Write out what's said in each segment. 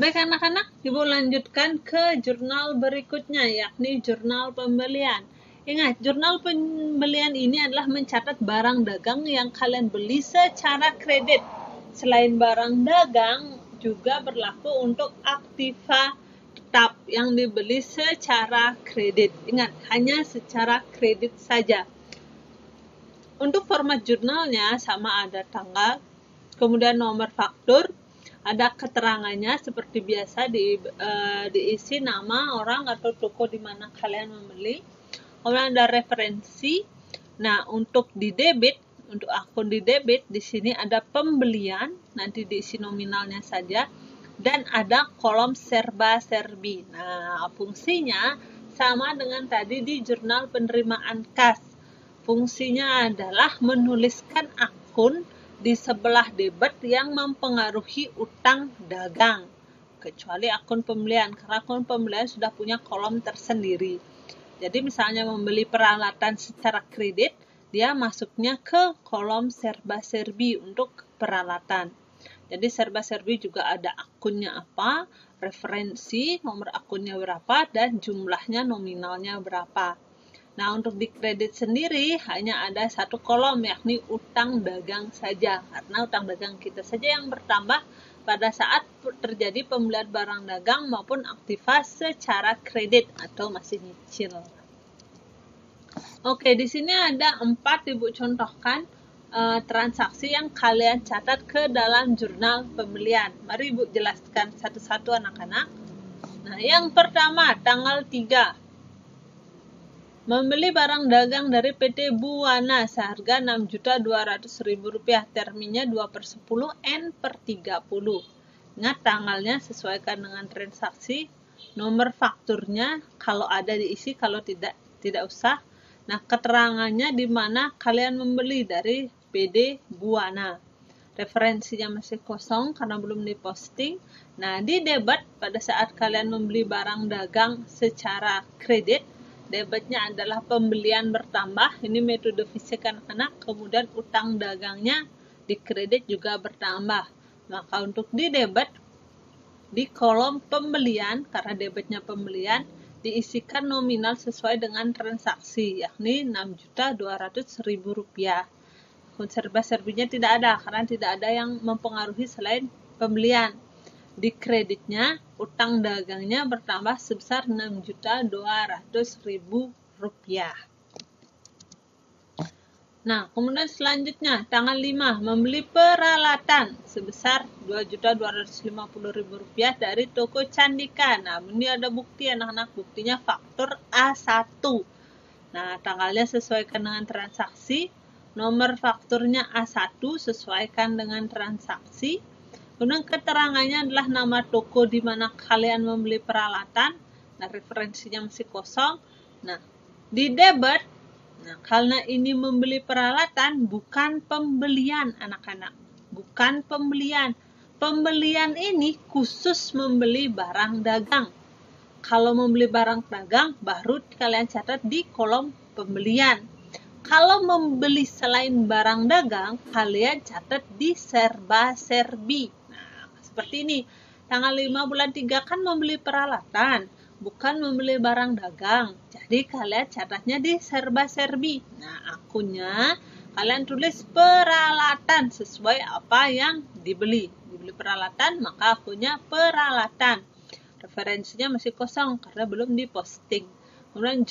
Baik anak-anak, Ibu lanjutkan ke jurnal berikutnya, yakni jurnal pembelian. Ingat, jurnal pembelian ini adalah mencatat barang dagang yang kalian beli secara kredit. Selain barang dagang, juga berlaku untuk aktiva tetap yang dibeli secara kredit. Ingat, hanya secara kredit saja. Untuk format jurnalnya sama ada tanggal, kemudian nomor faktur, ada keterangannya seperti biasa diisi nama orang atau toko di mana kalian membeli. Kemudian ada referensi. Nah, untuk di debit, untuk akun di debit di sini ada pembelian, nanti diisi nominalnya saja, dan ada kolom serba-serbi. Nah, fungsinya sama dengan tadi di jurnal penerimaan kas. Fungsinya adalah menuliskan akun di sebelah debit yang mempengaruhi utang dagang, kecuali akun pembelian, karena akun pembelian sudah punya kolom tersendiri. Jadi misalnya membeli peralatan secara kredit, dia masuknya ke kolom serba-serbi untuk peralatan. Jadi serba-serbi juga ada akunnya apa, referensi, nomor akunnya berapa, dan jumlahnya nominalnya berapa. Nah, untuk di kredit sendiri hanya ada satu kolom, yakni utang dagang saja. Karena utang dagang kita saja yang bertambah pada saat terjadi pembelian barang dagang maupun aktiva secara kredit atau masih nyicil. Oke, di sini ada 4 Ibu contohkan transaksi yang kalian catat ke dalam jurnal pembelian. Mari Ibu jelaskan satu-satu anak-anak. Nah, yang pertama tanggal 3. Membeli barang dagang dari PT Buwana seharga Rp6.200.000, terminnya 2/10 N/30. Ingat tanggalnya sesuaikan dengan transaksi, nomor fakturnya kalau ada diisi, kalau tidak usah. Nah, keterangannya di mana kalian membeli dari PD Buwana. Referensinya masih kosong karena belum diposting. Nah, di debit pada saat kalian membeli barang dagang secara kredit, debitnya adalah pembelian bertambah, ini metode fisik anak-anak, kemudian utang dagangnya di kredit juga bertambah. Maka untuk di debit, di kolom pembelian, karena debitnya pembelian, diisikan nominal sesuai dengan transaksi, yakni Rp6.200.000. Akun serba-serbinya tidak ada, karena tidak ada yang mempengaruhi selain pembelian. Di kreditnya, utang dagangnya bertambah sebesar Rp6.200.000. Nah, kemudian selanjutnya, tanggal 5, membeli peralatan sebesar Rp2.250.000 dari toko Candika. Nah, ini ada bukti anak-anak, buktinya faktur A1. Nah, tanggalnya sesuaikan dengan transaksi, nomor fakturnya A1 sesuaikan dengan transaksi. Kemudian keterangannya adalah nama toko di mana kalian membeli peralatan. Nah, referensinya masih kosong. Nah, di debit, nah, karena ini membeli peralatan bukan pembelian anak-anak. Bukan pembelian. Pembelian ini khusus membeli barang dagang. Kalau membeli barang dagang, baru kalian catat di kolom pembelian. Kalau membeli selain barang dagang, kalian catat di serba-serbi. Seperti ini, tanggal 5 bulan 3 kan membeli peralatan, bukan membeli barang dagang. Jadi kalian catatnya di serba-serbi. Nah, akunnya kalian tulis peralatan sesuai apa yang dibeli. Dibeli peralatan, maka akunnya peralatan. Referensinya masih kosong karena belum diposting. Kemudian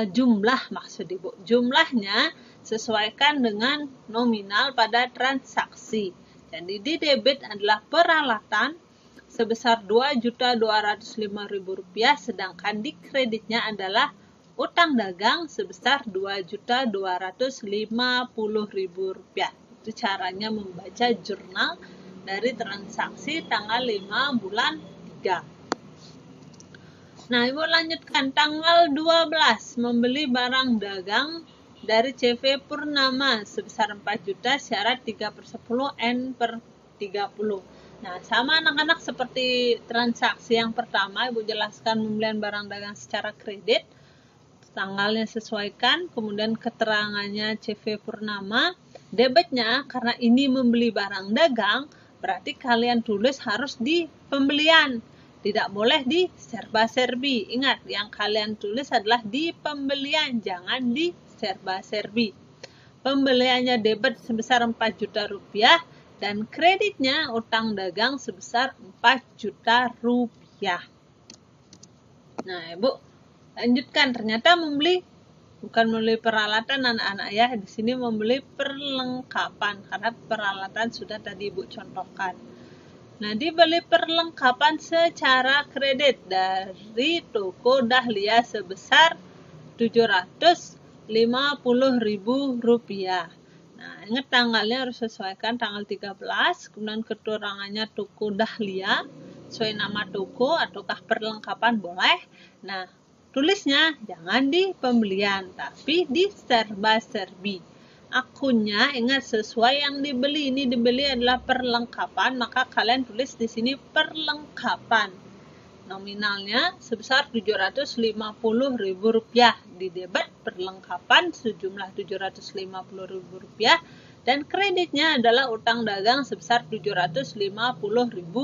jumlah maksud Ibu. Jumlahnya sesuaikan dengan nominal pada transaksi. Jadi di debit adalah peralatan sebesar Rp2.205.000, sedangkan di kreditnya adalah utang dagang sebesar Rp2.250.000. Itu caranya membaca jurnal dari transaksi tanggal 5 bulan 3. Nah, Ibu lanjutkan tanggal 12, membeli barang dagang dari CV Purnama sebesar 4 juta, syarat 3/10 N/30. Nah, sama anak-anak seperti transaksi yang pertama, Ibu jelaskan pembelian barang dagang secara kredit, tanggalnya sesuaikan, kemudian keterangannya CV Purnama, debitnya karena ini membeli barang dagang, Berarti kalian tulis harus di pembelian. Tidak boleh di serba-serbi. Ingat, yang kalian tulis adalah di pembelian, jangan di serba-serbi. Pembeliannya debit sebesar 4 juta rupiah dan kreditnya utang dagang sebesar 4 juta rupiah. Nah, Ibu lanjutkan. Ternyata bukan membeli peralatan anak-anak ya. Di sini membeli perlengkapan karena peralatan sudah tadi Ibu contohkan. Nah, dibeli perlengkapan secara kredit dari toko Dahlia sebesar Rp750.000. Nah, ingat tanggalnya harus sesuaikan tanggal 13, kemudian keterangannya toko Dahlia, sesuai nama toko ataukah perlengkapan boleh. Nah, tulisnya jangan di pembelian, tapi di serba-serbi. Akunnya ingat sesuai yang dibeli. Ini dibeli adalah perlengkapan, maka kalian tulis di sini perlengkapan. Nominalnya sebesar Rp750.000 di debit perlengkapan sejumlah Rp750.000 dan kreditnya adalah utang dagang sebesar Rp750.000.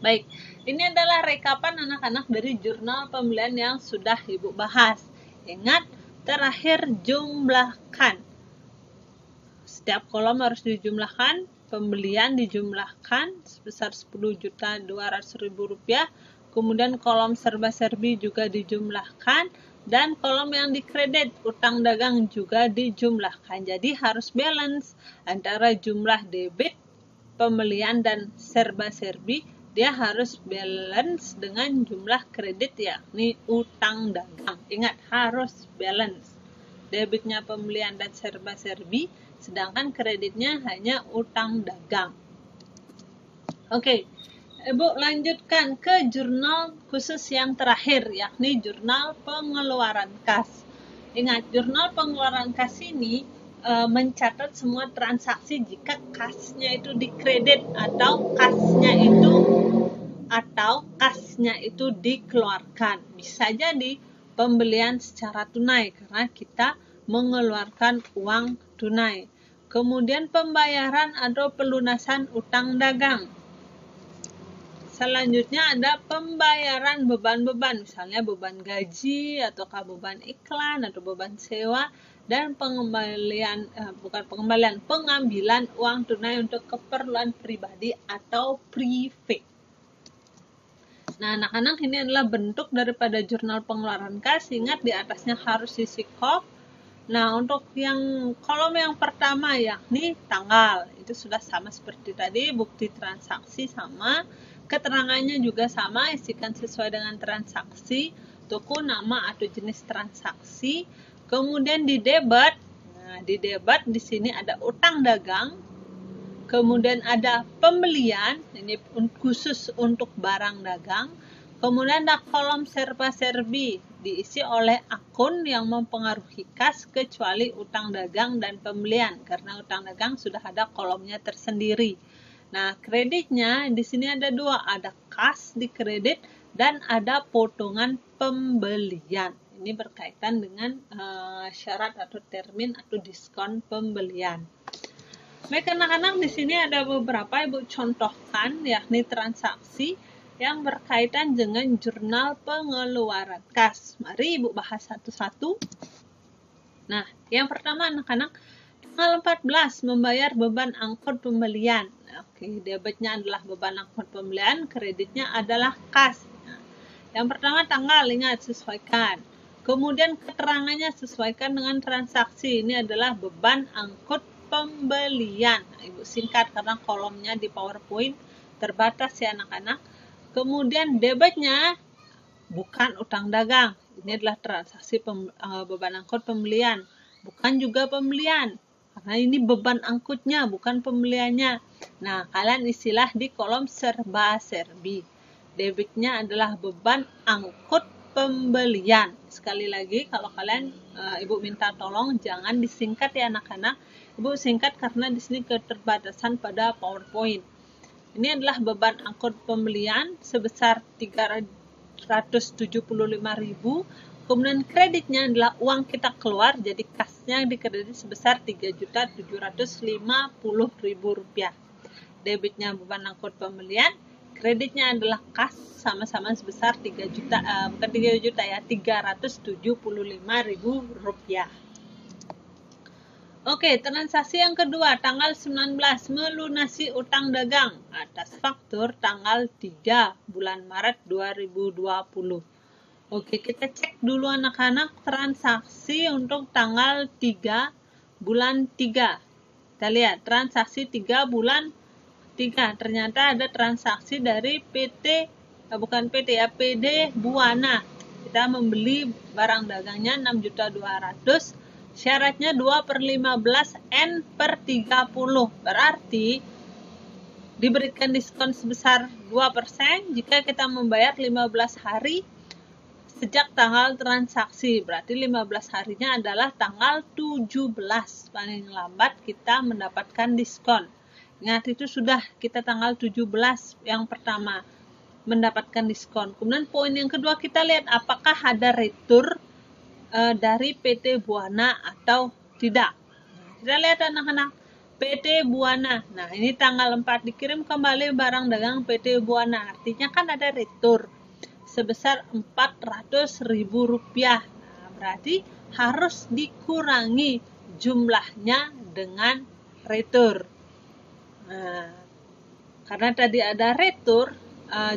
Baik, ini adalah rekapan anak-anak dari jurnal pembelian yang sudah Ibu bahas. Ingat, terakhir jumlahkan. Setiap kolom harus dijumlahkan. Pembelian dijumlahkan sebesar Rp10.200.000. Kemudian kolom serba-serbi juga dijumlahkan. Dan kolom yang dikredit utang dagang juga dijumlahkan. Jadi harus balance antara jumlah debit, pembelian, dan serba-serbi. Dia harus balance dengan jumlah kredit yakni utang dagang. Ingat, harus balance. Debitnya pembelian dan serba-serbi, sedangkan kreditnya hanya utang dagang. Oke, Ibu lanjutkan ke jurnal khusus yang terakhir, yakni jurnal pengeluaran kas. Ingat, jurnal pengeluaran kas ini mencatat semua transaksi jika kasnya itu dikredit atau kasnya itu dikeluarkan. Bisa jadi pembelian secara tunai karena kita mengeluarkan uang tunai. Kemudian pembayaran atau pelunasan utang dagang. Selanjutnya ada pembayaran beban-beban, misalnya beban gaji ataukah beban iklan atau beban sewa, dan pengambilan uang tunai untuk keperluan pribadi atau privat. Nah, anak-anak, ini adalah bentuk daripada jurnal pengeluaran kas. Ingat, di atasnya harus isi kop. Nah, untuk yang kolom yang pertama yakni tanggal, itu sudah sama seperti tadi, bukti transaksi sama, keterangannya juga sama, isikan sesuai dengan transaksi, toko, nama atau jenis transaksi. Kemudian di debit, di sini ada utang dagang, kemudian ada pembelian, ini khusus untuk barang dagang. Kemudian ada kolom serba-serbi, diisi oleh akun yang mempengaruhi kas kecuali utang dagang dan pembelian, karena utang dagang sudah ada kolomnya tersendiri. Nah, kreditnya di sini ada dua, ada kas di kredit dan ada potongan pembelian. Ini berkaitan dengan syarat atau termin atau diskon pembelian. Baik anak-anak, di sini ada beberapa Ibu contohkan, yakni transaksi yang berkaitan dengan jurnal pengeluaran kas. Mari Ibu bahas satu-satu. Nah, yang pertama anak-anak, tanggal 14 membayar beban angkut pembelian. Oke, debitnya adalah beban angkut pembelian, kreditnya adalah kas. Nah, yang pertama tanggal, ingat sesuaikan. Kemudian keterangannya sesuaikan dengan transaksi. Ini adalah beban angkut pembelian. Nah, Ibu singkat karena kolomnya di PowerPoint terbatas ya anak-anak. Kemudian debitnya bukan utang dagang. Ini adalah transaksi beban angkut pembelian. Bukan juga pembelian. Karena ini beban angkutnya, bukan pembeliannya. Nah, kalian isilah di kolom serba-serbi. Debitnya adalah beban angkut pembelian. Sekali lagi, kalau kalian Ibu minta tolong jangan disingkat ya anak-anak. Ibu singkat karena di sini keterbatasan pada PowerPoint. Ini adalah beban angkut pembelian sebesar 375.000. Kemudian kreditnya adalah uang kita keluar, jadi kasnya dikredit sebesar Rp3.750.000. Debitnya beban angkut pembelian, kreditnya adalah kas sama-sama sebesar 3 juta, bukan 3 juta ya, Rp375.000. Oke, transaksi yang kedua, tanggal 19, melunasi utang dagang atas faktur tanggal 3 bulan Maret 2020. Oke, kita cek dulu anak-anak transaksi untuk tanggal 3 bulan 3. Kita lihat transaksi 3 bulan 3. Ternyata ada transaksi dari PD Buana. Kita membeli barang dagangnya 6.200.000. Syaratnya 2/15 N/30. Berarti diberikan diskon sebesar 2% jika kita membayar 15 hari sejak tanggal transaksi. Berarti 15 harinya adalah tanggal 17. Paling lambat kita mendapatkan diskon. Ingat, itu sudah kita tanggal 17 yang pertama mendapatkan diskon. Kemudian poin yang kedua, kita lihat apakah ada retur dari PT Buana atau tidak. Kita lihat anak-anak, PT Buana. Nah, ini tanggal 4 dikirim kembali barang dagang PT Buana. Artinya kan ada retur sebesar Rp400.000. Nah, berarti harus dikurangi jumlahnya dengan retur. Nah, karena tadi ada retur,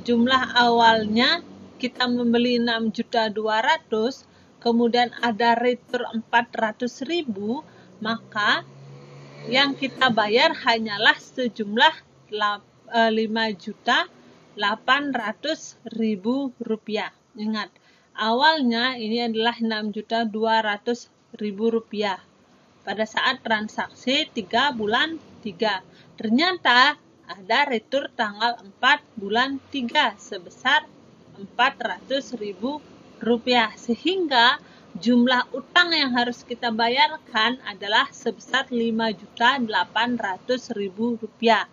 jumlah awalnya kita membeli 6.200.000, kemudian ada retur 400.000, maka yang kita bayar hanyalah sejumlah Rp5.800.000. Ingat, awalnya ini adalah Rp6.200.000 pada saat transaksi 3 bulan 3. Ternyata ada retur tanggal 4 bulan 3 sebesar Rp400.000, sehingga jumlah utang yang harus kita bayarkan adalah sebesar Rp5.800.000.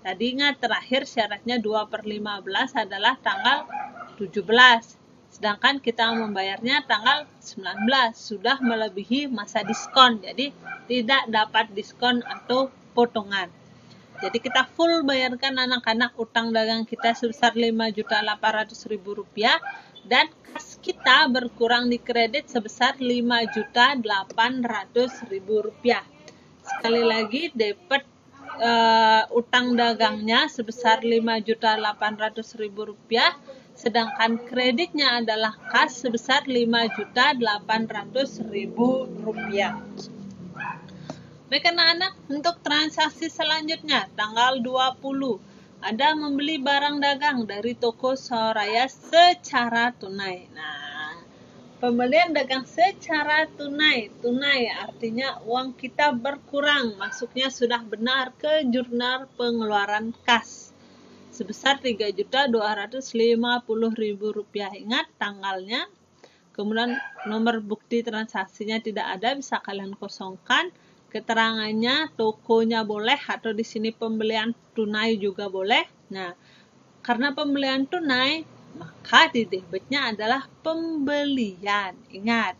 Tadi ingat, terakhir syaratnya 2/15 adalah tanggal 17. Sedangkan kita membayarnya tanggal 19. Sudah melebihi masa diskon. Jadi tidak dapat diskon atau potongan. Jadi kita full bayarkan anak-anak utang dagang kita sebesar Rp5.800.000 dan kas kita berkurang di kredit sebesar Rp5.800.000. Sekali lagi, dapat utang dagangnya sebesar Rp5.800.000, sedangkan kreditnya adalah kas sebesar Rp5.800.000. Baik anak-anak, untuk transaksi selanjutnya tanggal 20 ada membeli barang dagang dari toko Soraya secara tunai. Nah, pembelian dagang secara tunai artinya uang kita berkurang, masuknya sudah benar ke jurnal pengeluaran kas sebesar Rp3.250.000. Ingat tanggalnya, kemudian nomor bukti transaksinya tidak ada, bisa kalian kosongkan. Keterangannya tokonya boleh, atau di sini pembelian tunai juga boleh. Nah, karena pembelian tunai, maka di debitnya adalah pembelian. Ingat,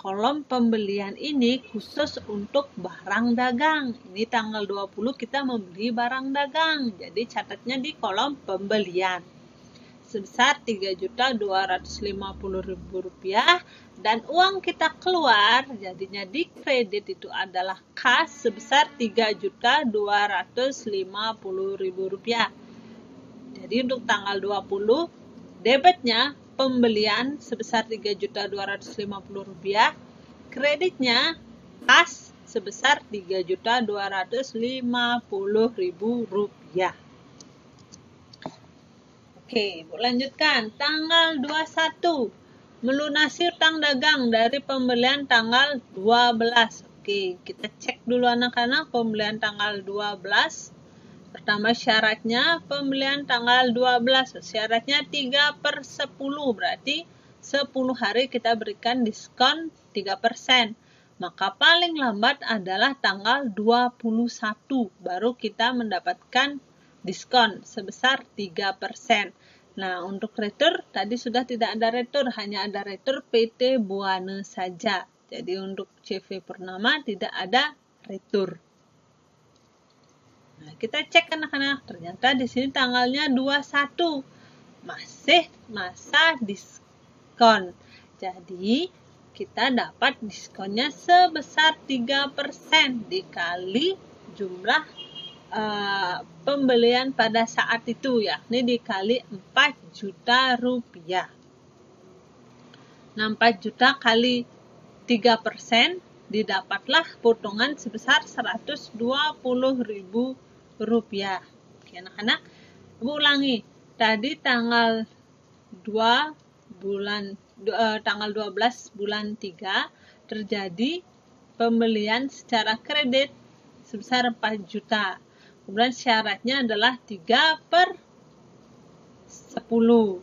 kolom pembelian ini khusus untuk barang dagang. Ini tanggal 20 kita membeli barang dagang, jadi catatnya di kolom pembelian sebesar Rp3.250.000, dan uang kita keluar jadinya di kredit itu adalah kas sebesar Rp3.250.000. Jadi untuk tanggal 20 debitnya pembelian sebesar Rp3.250.000, kreditnya kas sebesar Rp3.250.000. Oke, lanjutkan. Tanggal 21, melunasi utang dagang dari pembelian tanggal 12. Oke, kita cek dulu anak-anak pembelian tanggal 12. Pertama syaratnya pembelian tanggal 12. Syaratnya 3/10, berarti 10 hari kita berikan diskon 3%. Maka paling lambat adalah tanggal 21 baru kita mendapatkan diskon sebesar 3%. Nah, untuk retur tadi sudah tidak ada retur, hanya ada retur PT Buana saja. Jadi untuk CV Purnama tidak ada retur. Nah, kita cek anak-anak, ternyata di sini tanggalnya 21. Masih masa diskon. Jadi, kita dapat diskonnya sebesar 3% dikali jumlah pembelian pada saat itu, yakni dikali 4 juta rupiah. Nah, 4 juta kali 3% didapatlah potongan sebesar 120.000 rupiah. Oke, anak-anak, Ibu ulangi. Tadi tanggal 12 bulan 3 terjadi pembelian secara kredit sebesar 4 juta. Kemudian syaratnya adalah 3/10.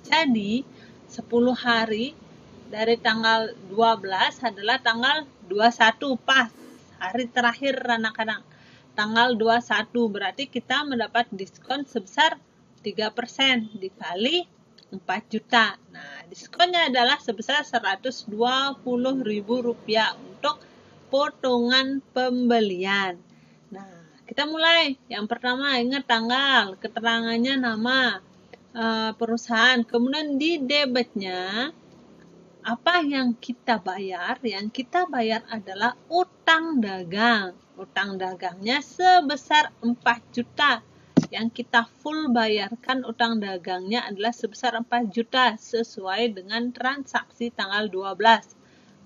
Jadi 10 hari dari tanggal 12 adalah tanggal 21, pas hari terakhir anak-anak. Tanggal 21 berarti kita mendapat diskon sebesar 3% dikali 4 juta. Nah, diskonnya adalah sebesar 120.000 rupiah untuk potongan pembelian. Nah, kita mulai. Yang pertama, ingat tanggal, keterangannya nama perusahaan. Kemudian di debitnya, apa yang kita bayar? Yang kita bayar adalah utang dagang. Utang dagangnya sebesar 4 juta. Yang kita full bayarkan utang dagangnya adalah sebesar 4 juta sesuai dengan transaksi tanggal 12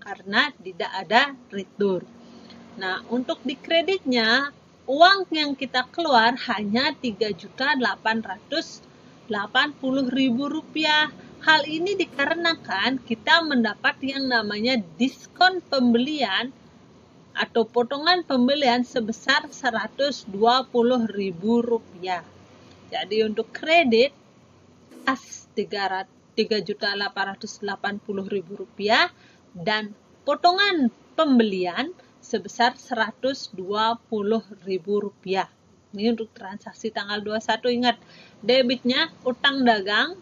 karena tidak ada retur. Nah, untuk di kreditnya, uang yang kita keluar hanya 3.880.000 rupiah. Hal ini dikarenakan kita mendapat yang namanya diskon pembelian atau potongan pembelian sebesar 120.000 rupiah. Jadi untuk kredit as 3.880.000 rupiah dan potongan pembelian sebesar 120.000 rupiah. Ini untuk transaksi tanggal 21. Ingat, debitnya utang dagang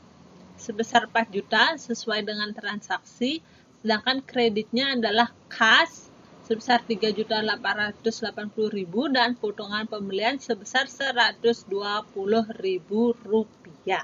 sebesar 4 juta sesuai dengan transaksi, sedangkan kreditnya adalah kas sebesar 3.880.000 dan potongan pembelian sebesar 120.000 rupiah.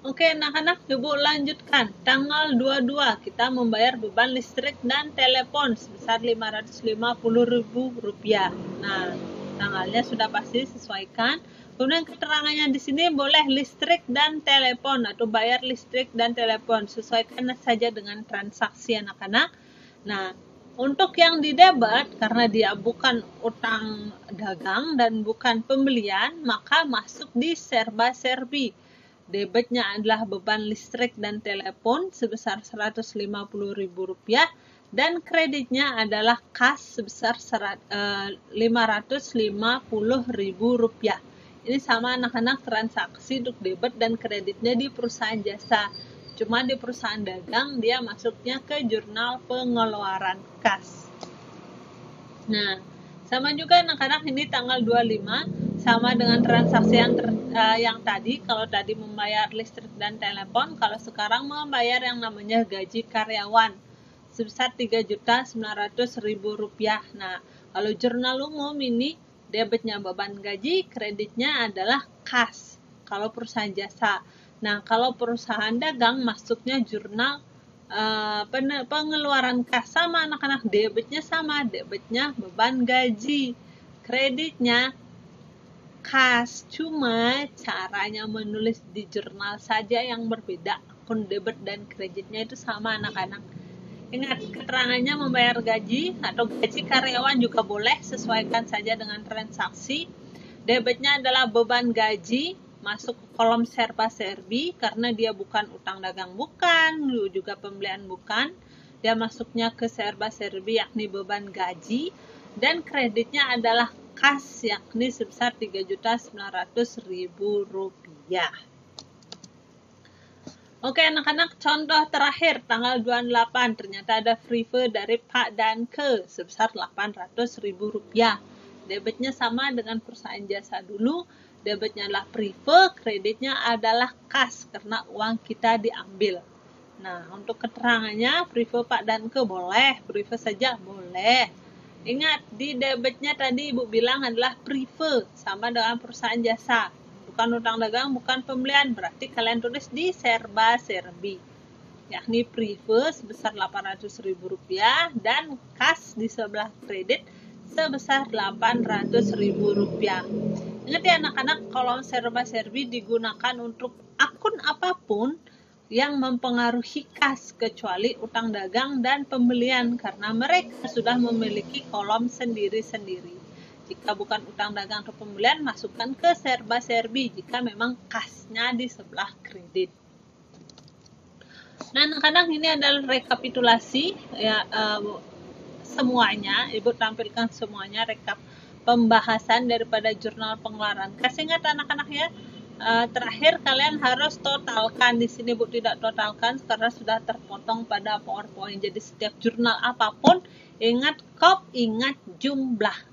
Oke, anak-anak, Ibu lanjutkan. Tanggal 22 kita membayar beban listrik dan telepon sebesar 550.000 rupiah. Nah, tanggalnya sudah pasti sesuaikan. Kemudian keterangannya di sini boleh listrik dan telepon atau bayar listrik dan telepon. Sesuaikan saja dengan transaksi anak-anak. Nah, untuk yang di debit, karena dia bukan utang dagang dan bukan pembelian, maka masuk di serba-serbi. Debitnya adalah beban listrik dan telepon sebesar 150.000 rupiah dan kreditnya adalah kas sebesar 550.000 rupiah. Ini sama anak-anak transaksi untuk debit dan kreditnya di perusahaan jasa. Cuma di perusahaan dagang dia masuknya ke jurnal pengeluaran kas. Nah, sama juga anak-anak, ini tanggal 25 sama dengan transaksi yang tadi. Kalau tadi membayar listrik dan telepon, kalau sekarang membayar yang namanya gaji karyawan sebesar 3.900.000 rupiah. Nah, kalau jurnal umum ini debitnya beban gaji, kreditnya adalah kas kalau perusahaan jasa. Nah, kalau perusahaan dagang masuknya jurnal pengeluaran kas. Sama anak-anak, debitnya sama, debitnya beban gaji, kreditnya kas, cuma caranya menulis di jurnal saja yang berbeda. Akun debit dan kreditnya itu sama anak-anak. Ingat, keterangannya membayar gaji atau gaji karyawan juga boleh, sesuaikan saja dengan transaksi. Debitnya adalah beban gaji, masuk ke kolom serba-serbi karena dia bukan utang dagang, bukan, juga pembelian bukan. Dia masuknya ke serba-serbi yakni beban gaji, dan kreditnya adalah kas yakni sebesar 3.900.000 rupiah. Oke anak-anak, contoh terakhir tanggal 28 ternyata ada free dari Pak dan Ke sebesar 800.000 rupiah. Debitnya sama dengan perusahaan jasa dulu, debitnya adalah prefer, kreditnya adalah kas karena uang kita diambil. Nah, untuk keterangannya prefer Pak dan ke boleh, prefer saja boleh. Ingat, di debitnya tadi Ibu bilang adalah prefer, sama dengan perusahaan jasa. Bukan utang dagang, bukan pembelian, berarti kalian tulis di serba-serbi. Yakni prefer sebesar Rp800.000 dan kas di sebelah kredit sebesar Rp800.000. Ingat ya anak-anak, kolom serba-serbi digunakan untuk akun apapun yang mempengaruhi kas kecuali utang dagang dan pembelian karena mereka sudah memiliki kolom sendiri-sendiri. Jika bukan utang dagang atau pembelian, masukkan ke serba-serbi jika memang kasnya di sebelah kredit. Nah, anak-anak, ini adalah rekapitulasi ya, semuanya. Ibu tampilkan semuanya rekap pembahasan daripada jurnal pengeluaran. Kasih ingat anak-anak ya. Terakhir kalian harus totalkan. Di sini Bu tidak totalkan karena sudah terpotong pada PowerPoint. Jadi setiap jurnal apapun ingat kop, ingat jumlah.